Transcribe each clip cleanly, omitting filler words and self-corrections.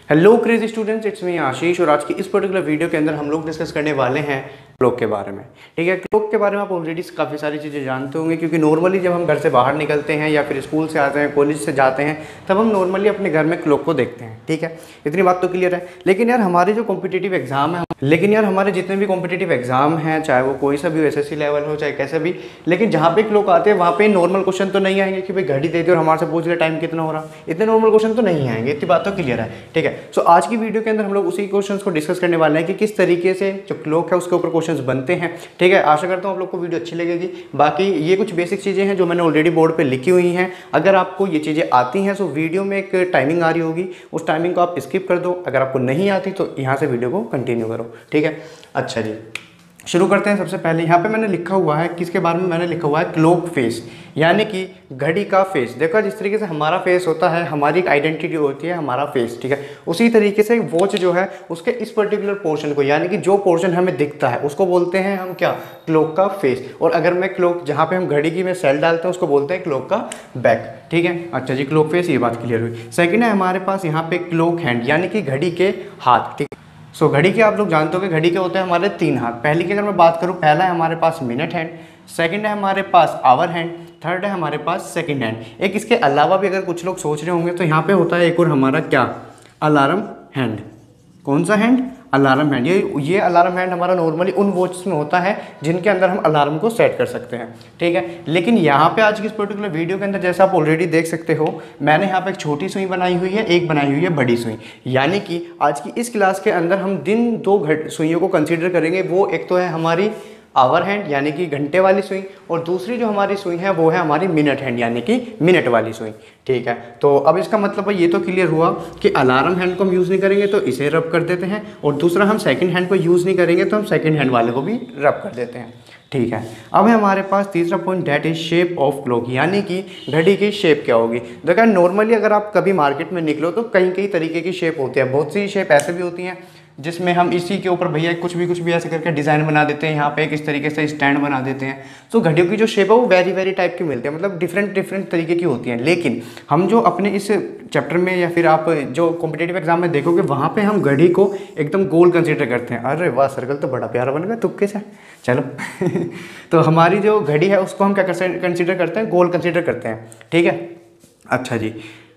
Hello crazy students, it's me Ashish. और आज की इस पर्टिकुलर वीडियो के अंदर हम लोग डिस्कस करने वाले हैं क्लॉक के बारे में। ठीक है, क्लॉक के बारे में आप ऑलरेडी काफ़ी सारी चीज़ें जानते होंगे, क्योंकि नॉर्मली जब हम घर से बाहर निकलते हैं या फिर स्कूल से आते हैं, कॉलेज से जाते हैं, तब हम नॉर्मली अपने घर में क्लॉक को देखते हैं। ठीक है, इतनी बात तो क्लियर है। लेकिन यार हमारे जो कॉम्पिटिटिव एग्जाम है, हमारे जितने भी कॉम्पिटिटिव एग्जाम हैं, चाहे वो कोई सा भी एसएससी लेवल हो चाहे कैसे भी, लेकिन जहाँ पे क्लॉक आते हैं वहाँ पे नॉर्मल क्वेश्चन तो नहीं आएंगे कि भाई घड़ी दे दी और हमारे से पूछ ले टाइम कितना हो रहा। इतने नॉर्मल क्वेश्चन तो नहीं आएंगे, इतनी बात तो क्लियर है। ठीक है, सो आज की वीडियो के अंदर हम लोग उसी क्वेश्चंस को डिस्कस करने वाले हैं कि किस तरीके से जो क्लॉक है उसके ऊपर क्वेश्चंस बनते हैं। ठीक है, आशा करता हूँ आप लोग को वीडियो अच्छी लगेगी। बाकी ये कुछ बेसिक चीज़ें हैं जो मैंने ऑलरेडी बोर्ड पे लिखी हुई हैं। अगर आपको ये चीज़ें आती हैं तो वीडियो में एक टाइमिंग आ रही होगी, उस टाइमिंग को आप स्किप कर दो। अगर आपको नहीं आती तो यहाँ से वीडियो को कंटिन्यू करो। ठीक है, अच्छा जी, शुरू करते हैं। सबसे पहले यहाँ पे मैंने लिखा हुआ है, किसके बारे में मैंने लिखा हुआ है, क्लॉक फेस, यानी कि घड़ी का फेस। देखो जिस तरीके से हमारा फेस होता है, हमारी एक आइडेंटिटी होती है हमारा फेस। ठीक है, उसी तरीके से वॉच जो है उसके इस पर्टिकुलर पोर्शन को, यानी कि जो पोर्शन हमें दिखता है उसको बोलते हैं हम क्या, क्लॉक का फेस। और अगर मैं क्लॉक जहाँ पे हम घड़ी की में सेल डालते हैं उसको बोलते हैं क्लॉक का बैक। ठीक है, अच्छा जी, क्लॉक फेस, ये बात क्लियर हुई। सेकेंड है हमारे पास यहाँ पे क्लॉक हैंड, यानी कि घड़ी के हाथ। ठीक, सो घड़ी के आप लोग जानते हो कि घड़ी के होते हैं हमारे 3 हाथ। पहली की अगर मैं बात करूं, पहला है हमारे पास मिनट हैंड, सेकंड है हमारे पास आवर हैंड, थर्ड है हमारे पास सेकंड हैंड। एक इसके अलावा भी अगर कुछ लोग सोच रहे होंगे तो यहाँ पे होता है एक और हमारा क्या, अलार्म हैंड। कौन सा हैंड, अलार्म हैंड। ये अलार्म हैंड हमारा नॉर्मली उन वॉच में होता है जिनके अंदर हम अलार्म को सेट कर सकते हैं। ठीक है, लेकिन यहाँ पे आज की इस पर्टिकुलर वीडियो के अंदर जैसा आप ऑलरेडी देख सकते हो, मैंने यहाँ पे एक छोटी सुई बनाई हुई है, एक बनाई हुई है बड़ी सुई। यानी कि आज की इस क्लास के अंदर हम दिन 2 सुइयों को कंसिडर करेंगे। वो एक तो है हमारी आवर हैंड, यानी कि घंटे वाली सुई, और दूसरी जो हमारी सुई है वो है हमारी मिनट हैंड, यानी कि मिनट वाली सुई। ठीक है, तो अब इसका मतलब ये तो क्लियर हुआ कि अलार्म हैंड को हम यूज़ नहीं करेंगे तो इसे रब कर देते हैं, और दूसरा हम सेकंड हैंड को यूज़ नहीं करेंगे तो हम सेकंड हैंड वाले को भी रब कर देते हैं। ठीक है, अब है हमारे पास तीसरा point, that is shape of clock, यानी कि घड़ी की शेप क्या होगी। देखो नॉर्मली अगर आप कभी मार्केट में निकलो तो कई तरीके की शेप होती है। बहुत सी शेप ऐसे भी होती हैं जिसमें हम इसी के ऊपर भैया कुछ भी ऐसे करके डिज़ाइन बना देते हैं, यहाँ पे किस तरीके से स्टैंड बना देते हैं। तो घड़ियों की जो शेप है वो वेरी टाइप की मिलती है, मतलब डिफरेंट तरीके की होती हैं। लेकिन हम जो अपने इस चैप्टर में या फिर आप जो कॉम्पिटेटिव एग्जाम में देखोगे वहाँ पे हम घड़ी को एकदम गोल कंसीडर करते हैं। अरे वाह, सर्कल तो बड़ा प्यारा बन गया तुक्के से, चलो तो हमारी जो घड़ी है उसको हम क्या कंसीडर करते हैं, गोल कंसीडर करते हैं। ठीक है, अच्छा जी,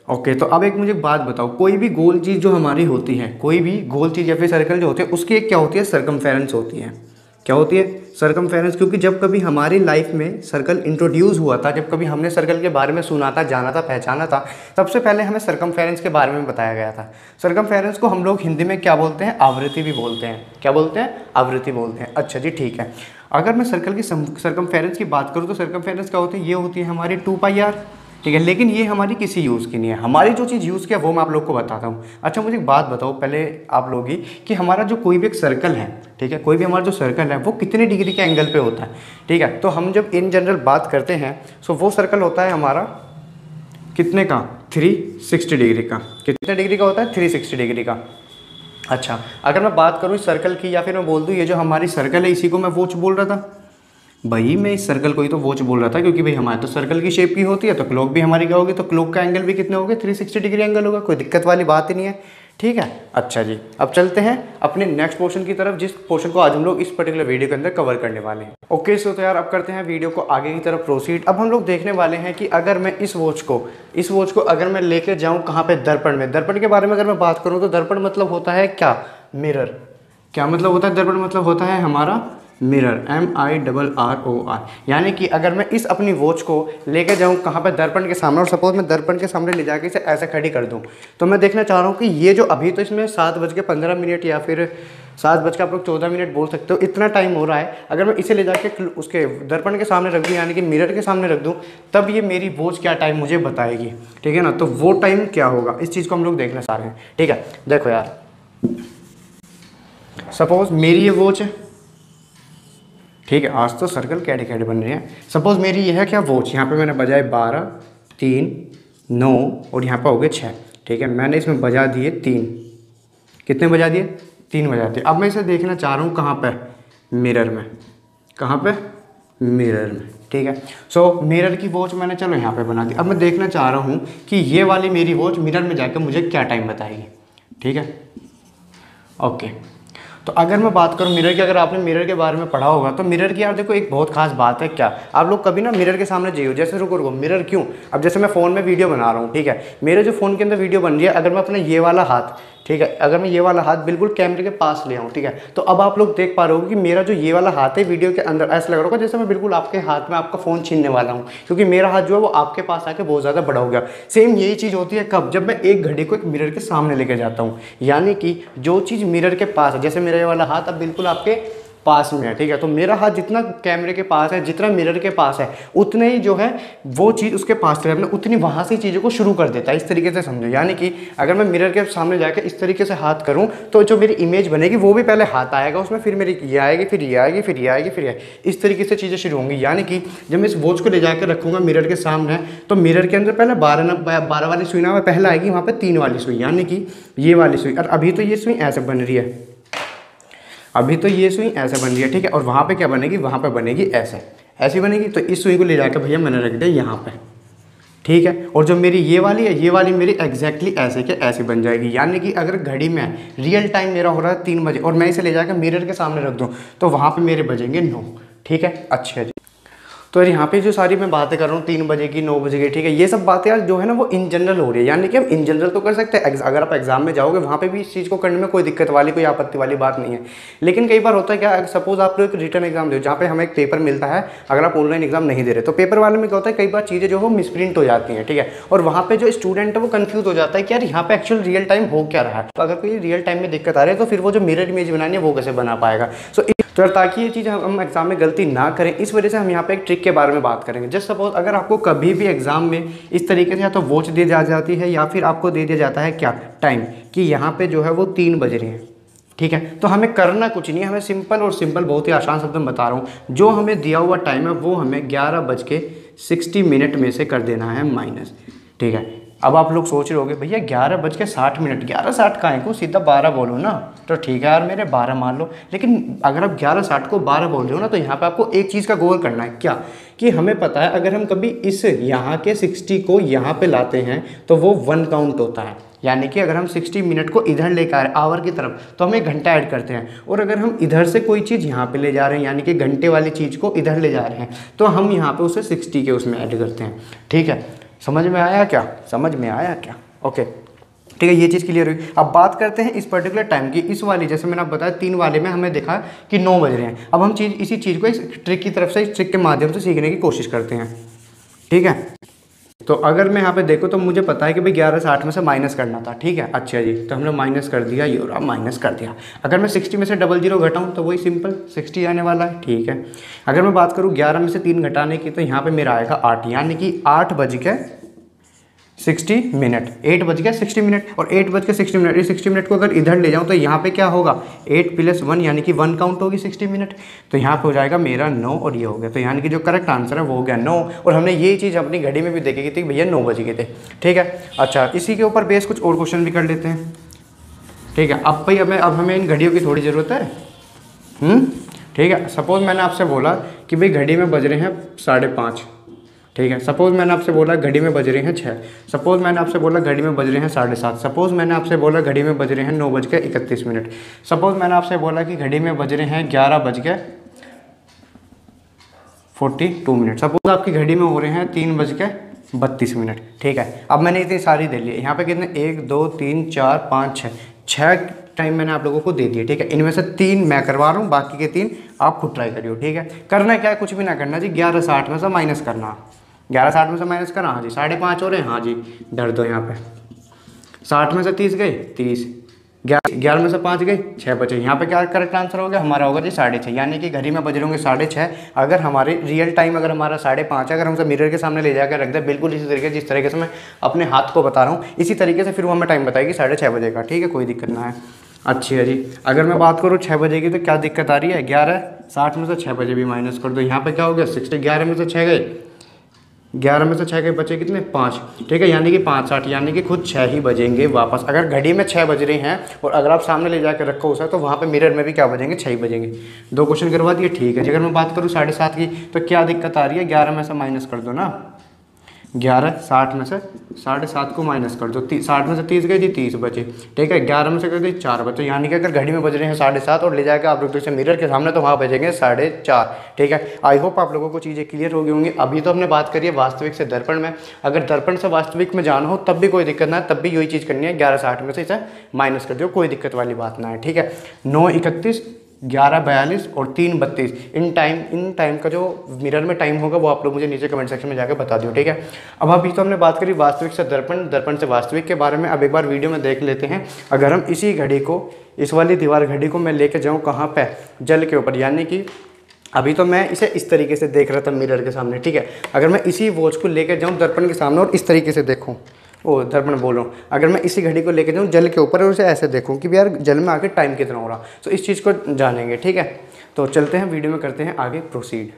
ओके। तो अब एक मुझे बात बताओ, कोई भी गोल चीज़ जो हमारी होती है, कोई भी गोल चीज़ या फिर सर्कल जो होती है उसकी एक क्या होती है, सर्कमफेरेंस होती है। क्या होती है, सर्कमफेरेंस। क्योंकि जब कभी हमारी लाइफ में सर्कल इंट्रोड्यूस हुआ था, जब कभी हमने सर्कल के बारे में सुना था, जाना था, पहचाना था, सबसे पहले हमें सर्कमफेरेंस के बारे में बताया गया था। सर्कमफेरेंस को हम लोग हिंदी में क्या बोलते हैं, आवृत्ति भी बोलते हैं। क्या बोलते हैं, आवृत्ति बोलते हैं। अच्छा जी, ठीक है। अगर मैं सर्कल की सर्कमफेरेंस की बात करूँ तो सर्कमफेरेंस क्या होती है, ये होती है हमारी 2πr। ठीक है, लेकिन ये हमारी किसी यूज़ की नहीं है। हमारी जो चीज़ यूज़ किया वो मैं आप लोग को बताता हूँ। अच्छा, मुझे एक बात बताओ पहले आप लोग ही, कि हमारा जो कोई भी एक सर्कल है, ठीक है, कोई भी हमारा जो सर्कल है वो कितने डिग्री के एंगल पे होता है। ठीक है, तो हम जब इन जनरल बात करते हैं सो वो सर्कल होता है हमारा कितने का, 360 डिग्री का। कितने डिग्री का होता है, 360 डिग्री का। अच्छा, अगर मैं बात करूँ इस सर्कल की, या फिर मैं बोल दूँ ये जो हमारी सर्कल है इसी को मैं वॉच बोल रहा था। भाई मैं इस सर्कल को ही तो वॉच बोल रहा था, क्योंकि भाई हमारे तो सर्कल की शेप की होती है, तो क्लॉक भी हमारी क्या होगी, तो क्लॉक का एंगल भी कितने होंगे, 360 डिग्री एंगल होगा। कोई दिक्कत वाली बात ही नहीं है। ठीक है, अच्छा जी, अब चलते हैं अपने नेक्स्ट पोर्शन की तरफ, जिस पोर्शन को आज हम लोग इस पर्टिकुलर वीडियो के अंदर कवर करने वाले हैं। ओके, सो तो यार अब करते हैं वीडियो को आगे की तरफ प्रोसीड। अब हम लोग देखने वाले हैं कि अगर मैं इस वॉच को अगर मैं लेकर जाऊँ कहाँ पे, दर्पण में। दर्पण के बारे में अगर मैं बात करूँ तो दर्पण मतलब होता है क्या, मिरर। क्या मतलब होता है, दर्पण मतलब होता है हमारा मिरर, MIRROR। यानी कि अगर मैं इस अपनी वॉच को लेके जाऊँ कहाँ पे, दर्पण के सामने, और सपोज मैं दर्पण के सामने ले जाके इसे ऐसे खड़ी कर दूँ, तो मैं देखना चाह रहा हूँ कि ये जो अभी तो इसमें 7:15 या फिर 7:14 बोल सकते हो, इतना टाइम हो रहा है। अगर मैं इसे ले जाके उसके दर्पण के सामने रख दूँ, यानी कि मिरर के सामने रख दूँ, तब ये मेरी वॉच क्या टाइम मुझे बताएगी। ठीक है ना, तो वो टाइम क्या होगा, इस चीज़ को हम लोग देखना चाह रहे हैं। ठीक है, देखो यार, सपोज मेरी ये वॉच है। ठीक है, आज तो सर्कल कैडे बन रहे हैं। सपोज मेरी ये है क्या, वॉच। यहाँ पे मैंने बजाए 12, 3, 9 और यहाँ पे हो गए 6। ठीक है, मैंने इसमें बजा दिए 3। कितने बजा दिए, 3 बजा दिए। अब मैं इसे देखना चाह रहा हूँ कहाँ पे, मिरर में। कहाँ पे, मिरर में। ठीक है, सो मिरर की वॉच मैंने चलो यहाँ पे बना दी। अब मैं देखना चाह रहा हूँ कि ये वाली मेरी वॉच मिरर में जाकर मुझे क्या टाइम बताएगी। ठीक है, ओके। तो अगर मैं बात करूँ मिरर की, अगर आपने मिरर के बारे में पढ़ा होगा तो मिरर की यार देखो एक बहुत खास बात है, क्या आप लोग कभी ना मिरर के सामने जाइए, जैसे रुको रुको मिरर क्यों, अब जैसे मैं फ़ोन में वीडियो बना रहा हूँ, ठीक है, मेरे जो फ़ोन के अंदर वीडियो बन रही है, अगर मैं अपना ये वाला हाथ, ठीक है, अगर मैं ये वाला हाथ बिल्कुल कैमरे के पास ले आऊँ, ठीक है, तो अब आप लोग देख पा रहे हो कि मेरा जो ये वाला हाथ है वीडियो के अंदर ऐसा लग रहा होगा जैसे मैं बिल्कुल आपके हाथ में आपका फ़ोन छीनने वाला हूँ, क्योंकि मेरा हाथ जो है वो आपके पास आके बहुत ज़्यादा बड़ा हो गया। सेम यही चीज़ होती है कब, जब मैं एक घड़ी को एक मिरर के सामने लेके जाता हूँ, यानी कि जो चीज़ मिरर के पास है, जैसे मेरा ये वाला हाथ अब बिल्कुल आपके पास में है, ठीक है, तो मेरा हाथ जितना कैमरे के पास है, जितना मिरर के पास है, उतने ही जो है वो चीज़ उसके पास है, उतनी वहाँ से चीज़ों को शुरू कर देता है। इस तरीके से समझो, यानी कि अगर मैं मिरर के सामने जाकर इस तरीके से हाथ करूँ तो जो मेरी इमेज बनेगी वो भी पहले हाथ आएगा उसमें, फिर मेरी ये आएगी, फिर ये आएगी, फिर ये आएगी, फिर ये, इस तरीके से चीज़ें शुरू होंगी। यानी कि जब मैं इस वॉच को ले जाकर रखूँगा मिरर के सामने, तो मिरर के अंदर पहले 12 वाली सुई ना पहले आएगी, वहाँ पर 3 वाली सुई, यानी कि ये वाली सुई, और अभी तो ये सुई ऐसे बन रही है, अभी तो ये सुई ऐसे बन रही है, ठीक है, और वहाँ पे क्या बनेगी, वहाँ पे बनेगी ऐसे, ऐसी बनेगी। तो इस सुई को ले जाकर भैया मैंने रख दिया यहाँ पे, ठीक है, और जो मेरी ये वाली है, ये वाली मेरी एग्जैक्टली ऐसे के ऐसी बन जाएगी। यानी कि अगर घड़ी में रियल टाइम मेरा हो रहा है 3 बजे और मैं इसे ले जाकर मिरर के सामने रख दूँ तो वहाँ पर मेरे बजेंगे 9, ठीक है। अच्छा जी, तो यहाँ पे जो सारी मैं बातें कर रहा हूँ 3 बजे की, 9 बजे की, ठीक है, ये सब बातें यार जो है ना वो इन जनरल हो रही है, यानी कि हम इन जनरल तो कर सकते हैं, अगर आप एग्जाम में जाओगे वहाँ पे भी इस चीज़ को करने में कोई दिक्कत वाली, कोई आपत्ति वाली बात नहीं है। लेकिन कई बार होता है क्या, सपोज आप लोग एक रिटर्न एग्जाम दो जहाँ पे हमें एक पेपर मिलता है, अगर आप ऑनलाइन एग्जाम नहीं दे रहे तो पेपर वाले में क्या होता है, कई बार चीज़ें जो है मिसप्रिंट हो जाती हैं, ठीक है, और वहाँ पर जो स्टूडेंट है वो कन्फ्यूज हो जाता है कि यार यहाँ पे एक्चुअल रियल टाइम हो क्या रहा है। तो अगर कोई रियल टाइम में दिक्कत आ रही है तो फिर वो जो मिरर इमेज बनानी है वो कैसे बना पाएगा। तो ताकि ये चीज़ हम एग्जाम में गलती ना करें, इस वजह से हम यहाँ पे एक ट्रिक के बारे में बात करेंगे। जस्ट सपोज अगर आपको कभी भी एग्जाम में इस तरीके से या तो वॉच दी जाती है या फिर आपको दे दिया जाता है क्या टाइम, कि यहाँ पे जो है वो 3 बज रहे हैं, ठीक है, तो हमें करना कुछ नहीं है, हमें सिंपल और सिंपल बहुत ही आसान शब्द में बता रहा हूँ, जो हमें दिया हुआ टाइम है वो हमें 11:60 में से कर देना है माइनस, ठीक है। अब आप लोग सोच रहे होगे भैया 11:60, 11:60 कहाँ है, को सीधा 12 बोलो ना, तो ठीक है यार मेरे 12 मान लो, लेकिन अगर आप 11:60 को 12 बोल रहे हो ना तो यहाँ पे आपको एक चीज़ का गौर करना है, क्या कि हमें पता है अगर हम कभी इस यहाँ के 60 को यहाँ पे लाते हैं तो वो 1 काउंट होता है, यानी कि अगर हम 60 मिनट को इधर लेकर आ रहे आवर की तरफ तो हम 1 घंटा ऐड करते हैं, और अगर हम इधर से कोई चीज़ यहाँ पे ले जा रहे हैं यानी कि घंटे वाली चीज़ को इधर ले जा रहे हैं तो हम यहाँ पे उसे 60 के उसमें ऐड करते हैं, ठीक है। समझ में आया क्या, समझ में आया क्या, ओके, ठीक है, ये चीज़ क्लियर हुई। अब बात करते हैं इस पर्टिकुलर टाइम की, इस वाली जैसे मैंने आपको बताया 3 वाले में हमें देखा कि 9 बज रहे हैं। अब हम इसी चीज़ को इस ट्रिक की तरफ से, इस ट्रिक के माध्यम से सीखने की कोशिश करते हैं, ठीक है। तो अगर मैं यहाँ पे देखूँ तो मुझे पता है कि भाई 11:60 में से माइनस करना था, ठीक है। अच्छा जी, तो हमने माइनस कर दिया, ये रहा माइनस कर दिया। अगर मैं 60 में से 00 घटाऊँ तो वही सिंपल 60 आने वाला है, ठीक है। अगर मैं बात करूँ 11 में से 3 घटाने की तो यहाँ पर मेरा आएगा 8, यानी कि 8:60 मिनट, 8:60 मिनट, और 8:60 मिनट, ये 60 मिनट को अगर इधर ले जाऊँ तो यहाँ पे क्या होगा 8 + 1 यानी कि 1 काउंट होगी 60 मिनट, तो यहाँ पे हो जाएगा मेरा 9 और ये हो गया, तो यानी कि जो करेक्ट आंसर है वो हो गया 9। और हमने ये चीज़ अपनी घड़ी में भी देखी थी कि भैया 9 बज गए थे, ठीक है। अच्छा, इसी के ऊपर बेस कुछ और क्वेश्चन भी कर लेते हैं, ठीक है। अब भाई हमें इन घड़ियों की थोड़ी ज़रूरत है, ठीक है। सपोज़ मैंने आपसे बोला कि भाई घड़ी में बज रहे हैं 5:30, ठीक है। सपोज़ मैंने आपसे बोला घड़ी में बज रहे हैं 6, सपोज़ मैंने आपसे बोला घड़ी में बज रहे हैं 7:30, सपोज़ मैंने आपसे बोला घड़ी में बज रहे हैं 9:31 मिनट, सपोज़ मैंने आपसे बोला कि घड़ी में बज रहे हैं 11:42 मिनट, सपोज़ आपकी घड़ी में हो रहे हैं 3:32 मिनट, ठीक है। अब मैंने इतनी सारी दे ली, यहाँ पे कितने 1 2 3 4 5 6 टाइम मैंने आप लोगों को दे दिए, ठीक है। इनमें से 3 मैं करवा रहा हूँ, बाकी के 3 आप खुद ट्राई करियो, ठीक है। करना क्या है, कुछ भी ना करना जी, 11:60 में से माइनस करना, 11:60 में से माइनस करना, हाँ जी 5:30 हो रहे हैं, हाँ जी डर दो यहाँ पे, 60 में से 30 गए 30, 11 में से 5 गए 6 बचे, यहाँ पे क्या करेक्ट आंसर हो गया हमारा, होगा जी 6:30, यानी कि घड़ी में बज रहे होंगे 6:30। अगर हमारे रियल टाइम अगर हमारा 5:30 है, अगर हम सब मिरर के सामने ले जाकर रख दें बिल्कुल इसी तरीके जिस तरीके से मैं अपने हाथ को बता रहा हूँ, इसी तरीके से फिर वो हमें टाइम बताएगी 6:30 बजे का, ठीक है, कोई दिक्कत ना है। अच्छी है जी। अगर मैं बात करूँ 6 बजे की तो क्या दिक्कत आ रही है, 11:60 में से 6 बजे भी माइनस कर दो, यहाँ पे क्या हो गया 60, 11 में से 6 गए, 11 में से 6 गए बचे कितने 5, ठीक है, यानी कि 5:60, यानी कि खुद 6 ही बजेंगे वापस। अगर घड़ी में 6 बज रहे हैं और अगर आप सामने ले जाकर रखो उसे तो वहाँ पे मिरर में भी क्या बजेंगे 6 ही बजेंगे। 2 क्वेश्चन करवा दिए, ठीक है जी। अगर मैं बात करूँ 7:30 की तो क्या दिक्कत आ रही है, 11 में से माइनस कर दो ना, 11:60 में से 7:30 को माइनस कर दो, 60 में से 30 गई थी, 30 बचे। ठीक है, 11 में से कर गई 4 बचे, यानी कि अगर घड़ी में बज रहे हैं 7:30 और ले जाएगा आप लोग तो इसे मिरर के सामने तो वहाँ बजेंगे 4:30। ठीक है, आई होप आप लोगों को चीज़ें क्लियर हो गई होंगी। अभी तो हमने बात करी है वास्तविक से दर्पण में, अगर दर्पण से वास्तविक में जाना हो तब भी कोई दिक्कत ना है, तब भी यही चीज़ करनी है, 11:60 में से इसे माइनस कर दो, कोई दिक्कत वाली बात ना है। ठीक है, 9:31, 11:42 और 3:32 इन टाइम का जो मिरर में टाइम होगा वो आप लोग मुझे नीचे कमेंट सेक्शन में जाकर बता दो। ठीक है, अब अभी तो हमने बात करी वास्तविक से दर्पण, दर्पण से वास्तविक के बारे में। अब एक बार वीडियो में देख लेते हैं। अगर हम इसी घड़ी को, इस वाली दीवार घड़ी को मैं लेके जाऊँ कहाँ पे, जल के ऊपर, यानी कि अभी तो मैं इसे इस तरीके से देख रहा था मिरर के सामने। ठीक है, अगर मैं इसी वॉच को लेकर जाऊँ दर्पण के सामने और इस तरीके से देखूँ, ओ दर्पण बोलो, अगर मैं इसी घड़ी को लेके जाऊँ जल के ऊपर और उसे ऐसे देखूँ कि यार जल में आके टाइम कितना हो रहा, तो इस चीज़ को जानेंगे। ठीक है, तो चलते हैं वीडियो में, करते हैं आगे प्रोसीड।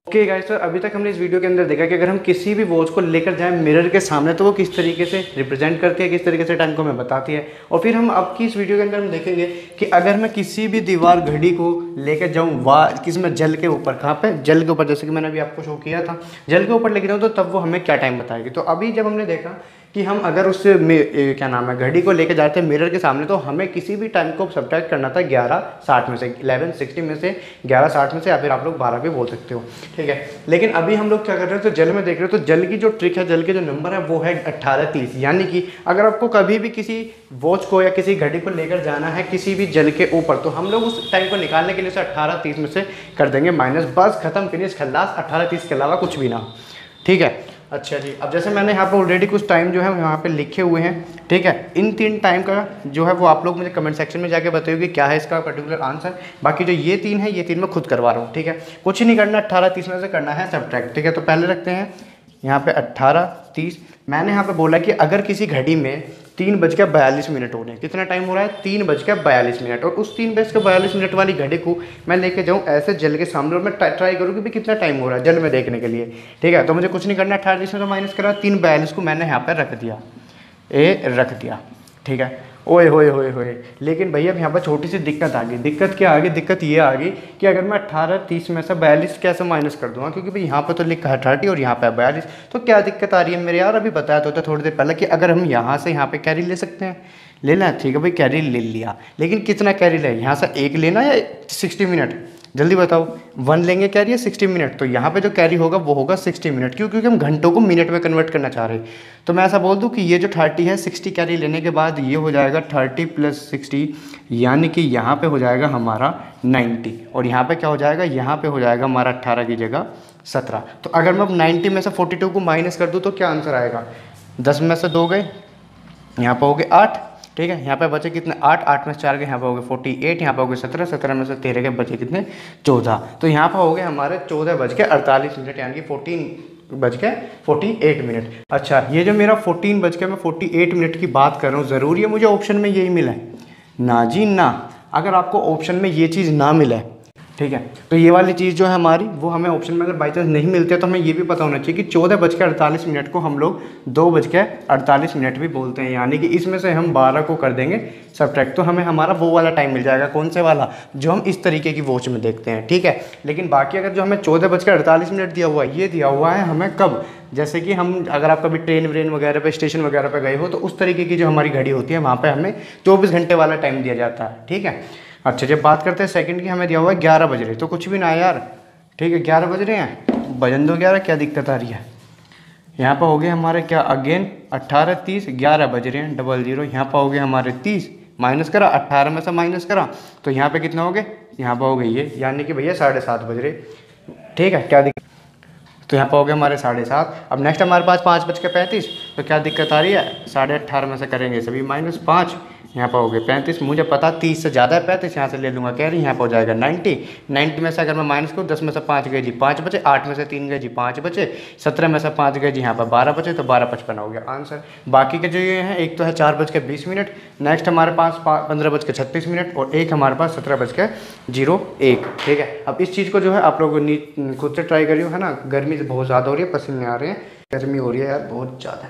ओके गाइस, सर अभी तक हमने इस वीडियो के अंदर देखा कि अगर हम किसी भी वॉच को लेकर जाएं मिरर के सामने तो वो किस तरीके से रिप्रेजेंट करती है, किस तरीके से टाइम को हमें बताती है। और फिर हम अब की इस वीडियो के अंदर हम देखेंगे कि अगर मैं किसी भी दीवार घड़ी को लेकर जाऊँ किस में जल के ऊपर, कहाँ पे, जल के ऊपर, जैसे कि मैंने अभी आपको शो किया था, जल के ऊपर लेके जाऊँ तो तब वो हमें क्या टाइम बताएगी। तो अभी जब हमने देखा कि हम अगर उस क्या नाम है घड़ी को लेकर जाते हैं मिरर के सामने तो हमें किसी भी टाइम को सब्ट्रैक्ट करना था 11:60 में से, 11:60 में से 11:60 में से, या फिर आप लोग 12 भी बोल सकते हो। ठीक है, लेकिन अभी हम लोग क्या कर रहे हैं, तो जल में देख रहे हो, तो जल की जो ट्रिक है, जल के जो नंबर है वो है 18:30। यानी कि अगर आपको कभी भी किसी वॉच को या किसी घड़ी को लेकर जाना है किसी भी जल के ऊपर, तो हम लोग उस टाइम को निकालने के लिए उसे 18:30 में से कर देंगे माइनस, बस खत्म, फिनिश, खल्लास, 18:30 के अलावा कुछ भी ना। ठीक है, अच्छा जी, अब जैसे मैंने यहाँ पे ऑलरेडी कुछ टाइम जो है यहाँ पे लिखे हुए हैं। ठीक है, इन 3 टाइम का जो है वो आप लोग मुझे कमेंट सेक्शन में जाके बताइए कि क्या है इसका पर्टिकुलर आंसर। बाकी जो ये 3 है, ये 3 मैं खुद करवा रहा हूँ। ठीक है, कुछ नहीं करना, 18:30 में से करना है सब्ट्रैक्ट। ठीक है, तो पहले रखते हैं यहाँ पे 18:30। मैंने यहाँ पे बोला कि अगर किसी घड़ी में 3:42 हो रहे हैं, कितना टाइम हो रहा है, 3:42, और उस 3:42 वाली घड़ी को मैं लेके जाऊँ ऐसे जल के सामने और मैं ट्राई करूँ कि भाई कितना टाइम हो रहा है जल में देखने के लिए। ठीक है, तो मुझे कुछ नहीं करना, 18:30 में तो माइनस करा, 3:42 को मैंने यहाँ पर रख दिया, रख दिया। ठीक है, ओए होए होए होए, लेकिन भैया अब यहाँ पर छोटी सी दिक्कत आ गई। दिक्कत क्या आ गई, दिक्कत ये आ गई कि अगर मैं 18:30 में से 42 कैसे माइनस कर दूँगा, क्योंकि भाई यहाँ पर तो लिखा है 30 और यहाँ पे 42, तो क्या दिक्कत आ रही है मेरे यार। अभी बताया तो थोड़ी देर पहले कि अगर हम यहाँ से यहाँ पे कैरी ले सकते हैं, लेना है, ठीक है भाई कैरी ले लिया, लेकिन कितना कैरी ले, यहाँ से 1 लेना या 60 मिनट, जल्दी बताओ, 1 लेंगे कैरी या 60 मिनट, तो यहाँ पे जो कैरी होगा वो होगा 60 मिनट, क्यों, क्योंकि हम घंटों को मिनट में कन्वर्ट करना चाह रहे हैं। तो मैं ऐसा बोल दूँ कि ये जो 30 है, 60 कैरी लेने के बाद ये हो जाएगा 30 + 60, यानी कि यहाँ पे हो जाएगा हमारा 90, और यहाँ पे क्या हो जाएगा, यहाँ पे हो जाएगा हमारा 18 की जगह 17। तो अगर मैं अब 90 में से 42 को माइनस कर दूँ तो क्या आंसर आएगा, 10 में से 2 गए, यहाँ पर हो गए 8। ठीक है, यहाँ पे बचे कितने, 8, 8 में से 4 के, यहाँ पे हो गए 48, यहाँ पे हो गए 17, 17 में से 13 के बचे कितने, 14। तो यहाँ पे हो गए हमारे 14:48, यानी कि 14:48। अच्छा, ये जो मेरा 14:48 की बात कर रहा हूँ, ज़रूरी है मुझे ऑप्शन में यही मिला है ना जी ना। अगर आपको ऑप्शन में ये चीज़ ना मिले, ठीक है, तो ये वाली चीज़ जो है हमारी, वो हमें ऑप्शन में अगर बाई चांस नहीं मिलते तो हमें ये भी पता होना चाहिए कि 14:48 को हम लोग 2:48 भी बोलते हैं, यानी कि इसमें से हम 12 को कर देंगे सब्ट्रैक्ट, तो हमें हमारा वो वाला टाइम मिल जाएगा। कौन से वाला, जो हम इस तरीके की वॉच में देखते हैं। ठीक है, लेकिन बाकी अगर जो हमें 14:48 दिया हुआ है, ये दिया हुआ है हमें कब, जैसे कि हम अगर आप कभी ट्रेन व्रेन वगैरह पे, स्टेशन वगैरह पे गए हो, तो उस तरीके की जो हमारी घड़ी होती है वहाँ पे हमें 24 घंटे वाला टाइम दिया जाता है। ठीक है, अच्छा जब बात करते हैं सेकंड की, हमें दिया हुआ है 11 बज रहे, तो कुछ भी ना है यार। ठीक है, 11 बज रहे हैं, बजन दो 11, क्या दिक्कत आ रही है। यहाँ पर हो गए हमारे क्या, अगेन 18:30, 11 बज रहे हैं, 00, यहाँ पर हो गए हमारे 30, माइनस करा, 18 में से माइनस करा, तो यहाँ पे कितना हो गए, यहाँ पर हो गई ये, यानी कि भैया 7:30 बज रहे। ठीक है, क्या दिक्कत, तो यहाँ पर हो गए हमारे 7:30। अब नेक्स्ट हमारे पास 5:35, तो क्या दिक्कत आ रही है, 18.5 में से करेंगे सभी -5, यहाँ पर हो गए 35, मुझे पता 30 से ज़्यादा है 35, यहाँ से ले लूँगा कैरी, यहाँ पर हो जाएगा 90 में से अगर मैं माइनस करूँ, 10 में से 5 गए जी 5 बचे, 8 में से 3 गए जी 5 बचे, 17 में से 5 गए जी यहाँ पर 12 बचे, तो 12:55 हो गया आंसर। बाकी के जो ये हैं, एक तो है 4:20, नेक्स्ट हमारे पास 15:36, और एक हमारे पास 17:01। ठीक है, अब इस चीज़ को जो है आप लोग खुद से ट्राई करियो, है ना, गर्मी से बहुत ज़्यादा हो रही है, पसीने आ रहे हैं, गर्मी हो रही है यार बहुत ज़्यादा।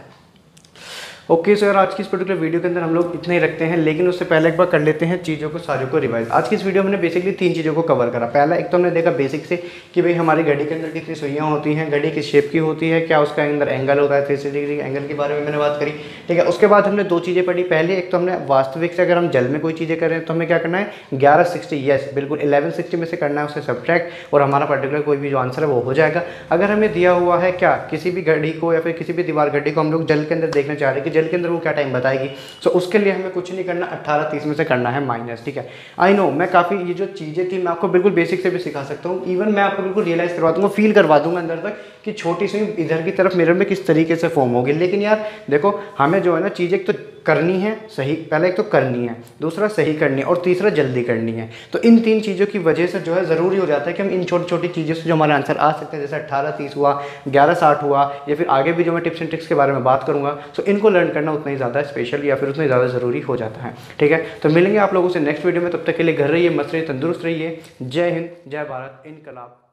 ओके सर, आज की इस पर्टिकुलर वीडियो के अंदर हम लोग इतना ही रखते हैं, लेकिन उससे पहले एक बार कर लेते हैं चीज़ों को सारियों को रिवाइज। आज की इस वीडियो में हमने बेसिकली 3 चीज़ों को कवर करा। पहला एक तो हमने देखा बेसिक से कि भाई हमारी घड़ी के अंदर कितनी सुइयाँ होती हैं, घड़ी किस शेप की होती है, क्या उसका अंदर एंगल होता है, 360 डिग्री एंगल के बारे में मैंने बात करी। ठीक है, उसके बाद हमने 2 चीज़ें पढ़ी। पहले एक तो हमने वास्तविक से अगर हम जल में कोई चीज़ें करें तो हमें क्या करना है, 1160, यस बिल्कुल 1160 में से करना है उसे सब्ट्रैक्ट, और हमारा पर्टिकुलर कोई भी जो आंसर है वो हो जाएगा। अगर हमें दिया हुआ है क्या, किसी भी घड़ी को या फिर किसी भी दीवार घड़ी को हम लोग जल के अंदर देखना चाह रहे हैं कि जल के अंदर वो क्या टाइम बताएगी, सो उसके लिए हमें कुछ नहीं करना, 18:30 में से करना है माइनस। ठीक है, आई नो मैं काफ़ी ये जो चीज़ें थी मैं आपको बिल्कुल बेसिक से भी सिखा सकता हूँ, इवन मैं आपको बिल्कुल रियलाइज़ करवा दूंगा, फील करवा दूंगा अंदर तक कि छोटी सी इधर की तरफ मिरर में किस तरीके से फॉर्म होगी। लेकिन यार देखो, हमें जो है ना चीज़ें एक तो करनी है सही, पहले एक तो करनी है, दूसरा सही करनी है, और तीसरा जल्दी करनी है। तो इन 3 चीज़ों की वजह से जो है ज़रूरी हो जाता है कि हम इन छोटी छोटी चीज़ों से जो हमारे आंसर आ सकते हैं, जैसे 18:30 हुआ, 11:60 हुआ, या फिर आगे भी जो मैं टिप्स एंड ट्रिक्स के बारे में बात करूँगा, सो इनको लर्न करना उतना ही ज़्यादा स्पेशल या फिर उतना ही ज़्यादा ज़रूरी हो जाता है। ठीक है, तो मिलेंगे आप लोगों से नेक्स्ट वीडियो में, तब तक के लिए घर रहिए, मस्त रहिए, तंदुरुस्त रहिए। जय हिंद, जय भारत, इनकलाब।